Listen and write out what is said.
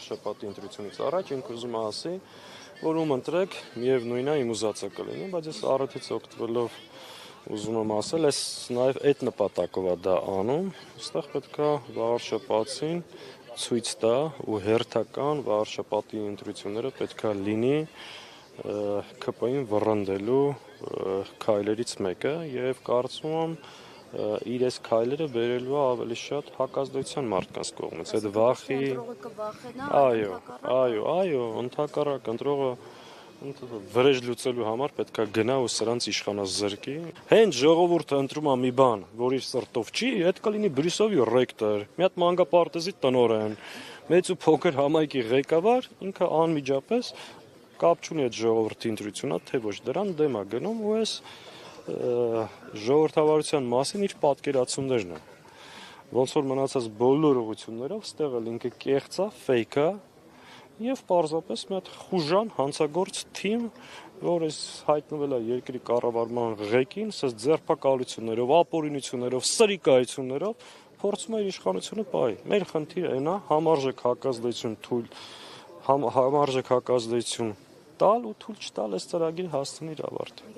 վարշապատի ընտրությունից առաջ ինքը ուզում է ասի, որ ում ընտրեք, միևնույն է իմ ուզածը կլինի, բայց ես առիթից օգտվելով ուզում եմ ասել, ես նաև այդ նպատակով է դա անում, այստեղ պետք է վարշապատին ցույց տա ու հերթական վարշապատի ընտրությունները պետք է լինի ԿՊ-ին վռնդելու քայլերից մեկը եւ կարծում եմ իր այս քայլերը բերելու է ավելի շատ հակազդեցության մարդկանց կողմից։ Այդ վախի այո, ընդհակառակ ընտրողը վրեժ լուծելու համար պետք է գնա ու սրանց իշխանազրկի։ Հենց ժողովուրդը ընտրում է մի բան, որ իր սրտով չի, այդ կլինի Բրյուսովի ռեկտոր, մի հատ մանկապարտեզի տնօրեն, մեծ ու փոքր համայնքի ղեկավար, ինքը անմիջապես կապ չունի այդ ժողովրդի ընտրությունա, թե ոչ դրան դեմ է գնում ու այս ժողովրդավարության մասին իր պատկերացումներն են։ Ոնց որ մնացած բոլոր ուղղություններով, ստեղ էլ ինքը կեղծ է, ֆեյք է եւ պարզապես մի հատ խուժան հանցագործ թիմ, որ այս հայտնվել է երկրի կառավարման ղեկին, ասես ձերբակալություններով, ապօրինություններով, սրիկայություններով փորձում է իր իշխանությունը պահի։ Մեր խնդիրը այն է համարժեք հակազդեցություն տալ ու թույլ չտալ այս ծրագիրը հասցնի իր ավարտը։